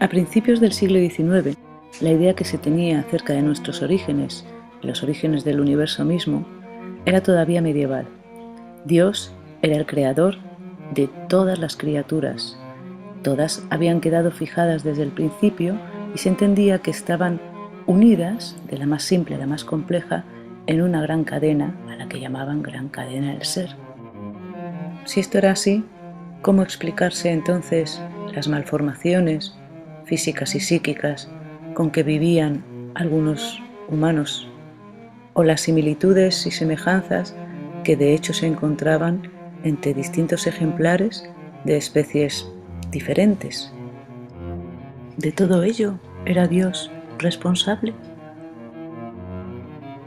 A principios del siglo XIX, la idea que se tenía acerca de nuestros orígenes, los orígenes del universo mismo, era todavía medieval. Dios era el creador de todas las criaturas. Todas habían quedado fijadas desde el principio y se entendía que estaban unidas, de la más simple a la más compleja, en una gran cadena, a la que llamaban gran cadena del ser. Si esto era así, ¿cómo explicarse entonces las malformaciones físicas y psíquicas con que vivían algunos humanos, o las similitudes y semejanzas que de hecho se encontraban entre distintos ejemplares de especies diferentes? ¿De todo ello era Dios responsable?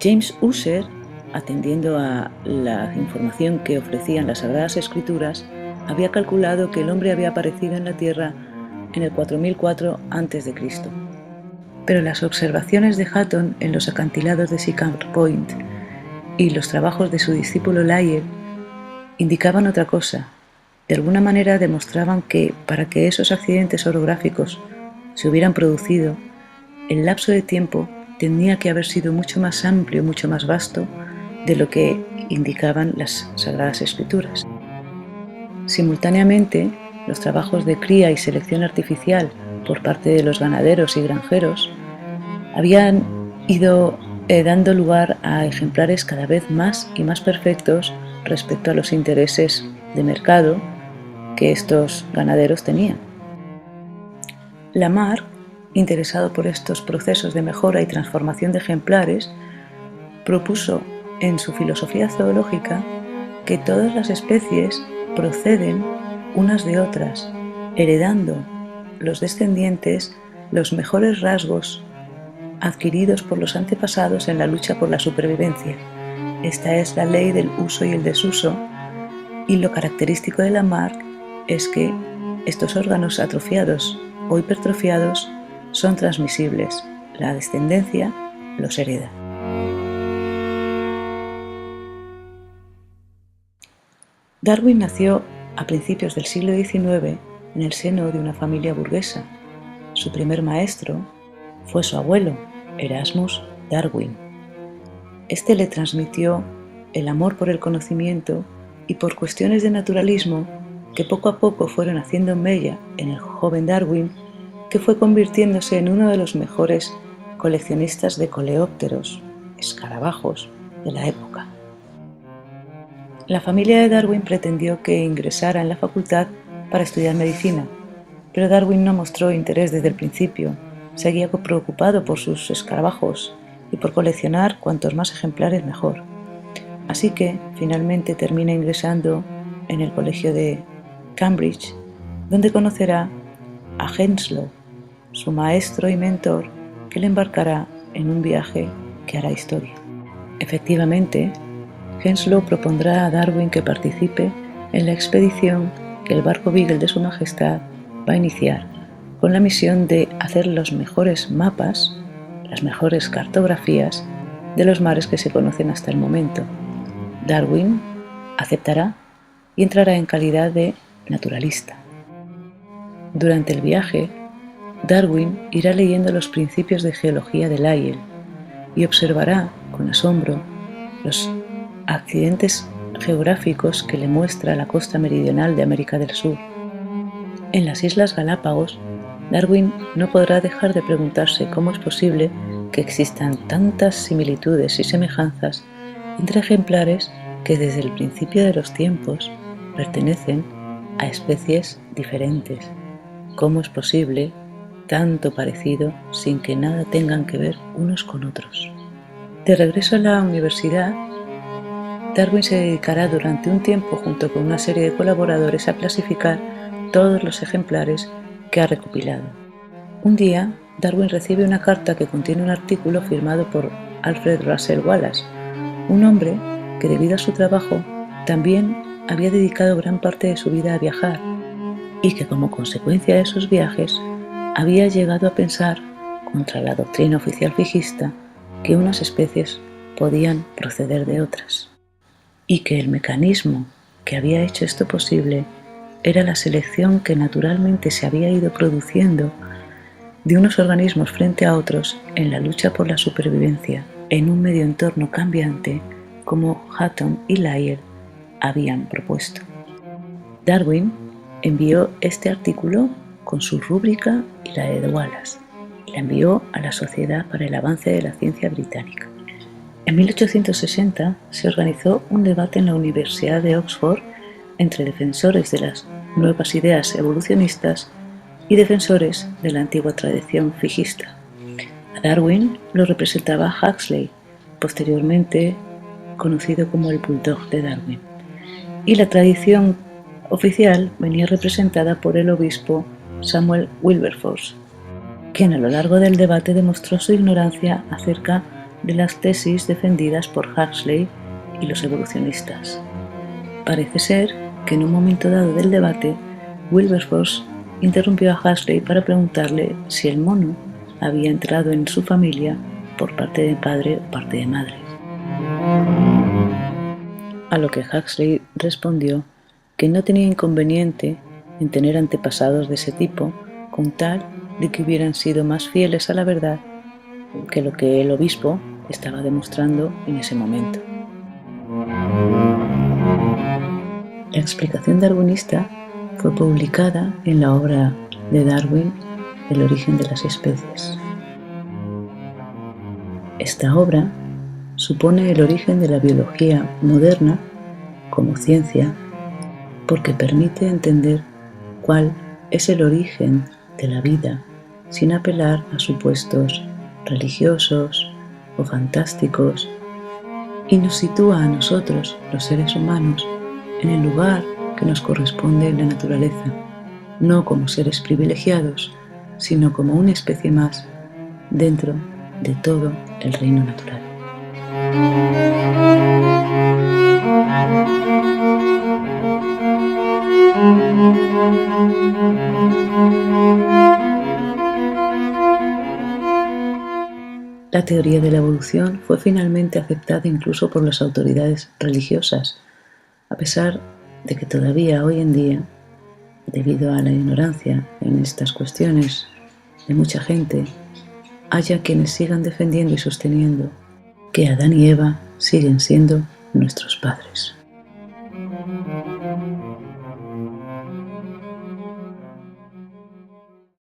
James Ussher, atendiendo a la información que ofrecían las Sagradas Escrituras, había calculado que el hombre había aparecido en la Tierra en el 4004 a.C. Pero las observaciones de Hutton en los acantilados de Sycamore Point y los trabajos de su discípulo Lyell indicaban otra cosa. De alguna manera demostraban que, para que esos accidentes orográficos se hubieran producido, el lapso de tiempo tenía que haber sido mucho más amplio, mucho más vasto de lo que indicaban las Sagradas Escrituras. Simultáneamente, los trabajos de cría y selección artificial por parte de los ganaderos y granjeros habían ido dando lugar a ejemplares cada vez más y más perfectos respecto a los intereses de mercado que estos ganaderos tenían. Lamarck, interesado por estos procesos de mejora y transformación de ejemplares, propuso en su filosofía zoológica que todas las especies proceden unas de otras, heredando los descendientes los mejores rasgos adquiridos por los antepasados en la lucha por la supervivencia. Esta es la ley del uso y el desuso, y lo característico de Lamarck es que estos órganos atrofiados o hipertrofiados son transmisibles. La descendencia los hereda. Darwin nació a principios del siglo XIX en el seno de una familia burguesa. Su primer maestro fue su abuelo, Erasmus Darwin. Este le transmitió el amor por el conocimiento y por cuestiones de naturalismo que poco a poco fueron haciendo mella en el joven Darwin, que fue convirtiéndose en uno de los mejores coleccionistas de coleópteros, escarabajos, de la época. La familia de Darwin pretendió que ingresara en la facultad para estudiar medicina, pero Darwin no mostró interés desde el principio. Seguía preocupado por sus escarabajos y por coleccionar cuantos más ejemplares mejor. Así que finalmente termina ingresando en el colegio de Cambridge, donde conocerá a Henslow, su maestro y mentor, que le embarcará en un viaje que hará historia. Efectivamente, Henslow propondrá a Darwin que participe en la expedición que el barco Beagle de Su Majestad va a iniciar, con la misión de hacer los mejores mapas, las mejores cartografías de los mares que se conocen hasta el momento. Darwin aceptará y entrará en calidad de naturalista. Durante el viaje, Darwin irá leyendo los principios de geología de Lyell y observará con asombro los accidentes geográficos que le muestra la costa meridional de América del Sur. En las Islas Galápagos, Darwin no podrá dejar de preguntarse cómo es posible que existan tantas similitudes y semejanzas entre ejemplares que desde el principio de los tiempos pertenecen a especies diferentes. ¿Cómo es posible tanto parecido sin que nada tengan que ver unos con otros? De regreso a la universidad, Darwin se dedicará durante un tiempo junto con una serie de colaboradores a clasificar todos los ejemplares que ha recopilado. Un día, Darwin recibe una carta que contiene un artículo firmado por Alfred Russel Wallace, un hombre que debido a su trabajo también había dedicado gran parte de su vida a viajar y que como consecuencia de sus viajes había llegado a pensar, contra la doctrina oficial fijista, que unas especies podían proceder de otras y que el mecanismo que había hecho esto posible era la selección que naturalmente se había ido produciendo de unos organismos frente a otros en la lucha por la supervivencia en un medio entorno cambiante como Hutton y Lyell habían propuesto. Darwin envió este artículo con su rúbrica y la de Wallace, y la envió a la Sociedad para el Avance de la Ciencia Británica. En 1860 se organizó un debate en la Universidad de Oxford entre defensores de las nuevas ideas evolucionistas y defensores de la antigua tradición fijista. A Darwin lo representaba Huxley, posteriormente conocido como el Bulldog de Darwin, y la tradición oficial venía representada por el obispo Samuel Wilberforce, quien a lo largo del debate demostró su ignorancia acerca de las tesis defendidas por Huxley y los evolucionistas. Parece ser que en un momento dado del debate, Wilberforce interrumpió a Huxley para preguntarle si el mono había entrado en su familia por parte de padre o parte de madre. A lo que Huxley respondió que no tenía inconveniente en tener antepasados de ese tipo, con tal de que hubieran sido más fieles a la verdad que lo que el obispo estaba demostrando en ese momento. La explicación darwinista fue publicada en la obra de Darwin, El origen de las especies. Esta obra supone el origen de la biología moderna como ciencia porque permite entender cuál es el origen de la vida sin apelar a supuestos religiosos o fantásticos y nos sitúa a nosotros, los seres humanos, en el lugar que nos corresponde en la naturaleza, no como seres privilegiados, sino como una especie más dentro de todo el reino natural. La teoría de la evolución fue finalmente aceptada incluso por las autoridades religiosas, a pesar de que todavía hoy en día, debido a la ignorancia en estas cuestiones de mucha gente, haya quienes sigan defendiendo y sosteniendo que Adán y Eva siguen siendo nuestros padres.